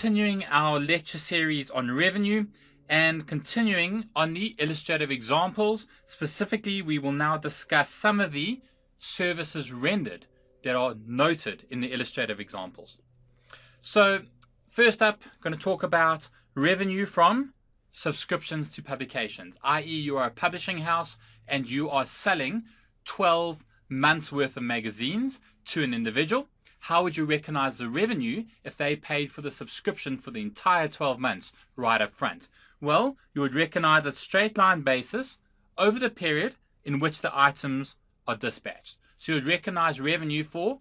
continuing our lecture series on revenue and continuing on the illustrative examples. Specifically, we will now discuss some of the services rendered that are noted in the illustrative examples. So first up, I'm going to talk about revenue from subscriptions to publications, i.e. you are a publishing house and you are selling 12 months worth of magazines to an individual. How would you recognize the revenue if they paid for the subscription for the entire 12 months right up front? Well, you would recognize a straight line basis over the period in which the items are dispatched. So you would recognize revenue for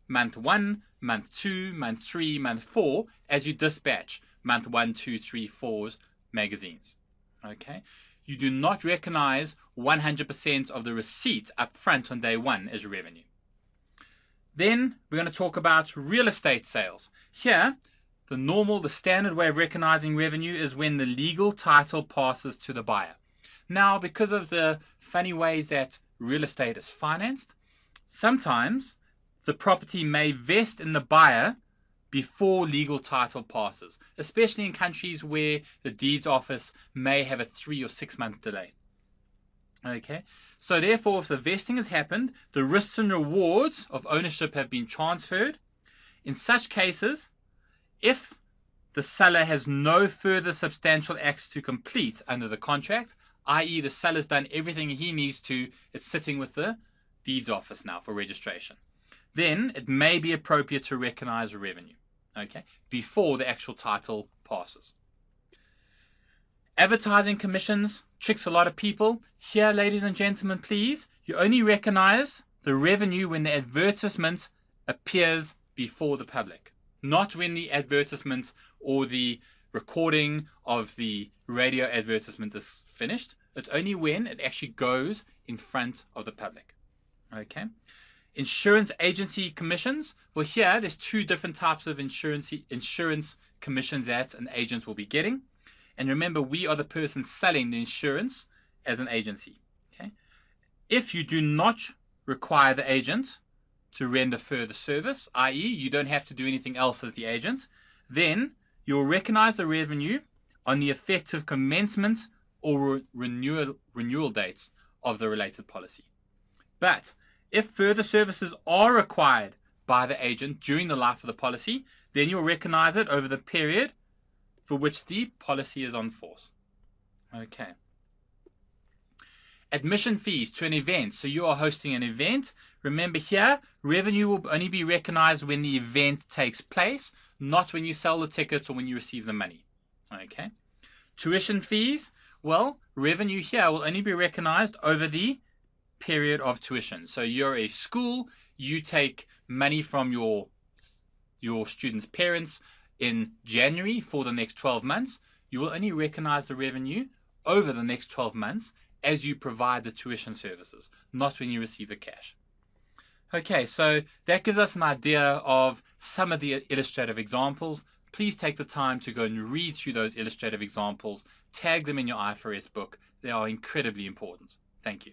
month 1, month 2, month 3, month 4 as you dispatch month 1, 2, 3, 4's magazines. Okay? You do not recognize 100% of the receipt up front on day 1 as revenue. Then we're going to talk about real estate sales. Here, the standard way of recognizing revenue is when the legal title passes to the buyer. Now, because of the funny ways that real estate is financed, sometimes the property may vest in the buyer before legal title passes, especially in countries where the deeds office may have a 3 or 6 month delay. Okay, so therefore, if the vesting has happened, the risks and rewards of ownership have been transferred. In such cases, if the seller has no further substantial acts to complete under the contract, i.e. the seller's done everything he needs to, it's sitting with the deeds office now for registration, then it may be appropriate to recognize revenue, okay, before the actual title passes. Advertising commissions tricks a lot of people. Here, ladies and gentlemen, please, you only recognize the revenue when the advertisement appears before the public, not when the advertisement or the recording of the radio advertisement is finished. It's only when it actually goes in front of the public. Okay. Insurance agency commissions. Well, here there's 2 different types of insurance commissions that an agent will be getting. And remember, we are the person selling the insurance as an agency. Okay. If you do not require the agent to render further service, i.e. you don't have to do anything else as the agent, then you'll recognize the revenue on the effective commencement or renewal dates of the related policy. But if further services are required by the agent during the life of the policy, then you'll recognize it over the period for which the policy is on force. Okay. Admission fees to an event. So you are hosting an event. Remember here, revenue will only be recognized when the event takes place, not when you sell the tickets or when you receive the money. Okay. Tuition fees. Well, revenue here will only be recognized over the period of tuition. So you're a school, you take money from your students' parents in January for the next 12 months. You will only recognize the revenue over the next 12 months as you provide the tuition services, not when you receive the cash. Okay, so that gives us an idea of some of the illustrative examples. Please take the time to go and read through those illustrative examples. Tag them in your IFRS book. They are incredibly important. Thank you.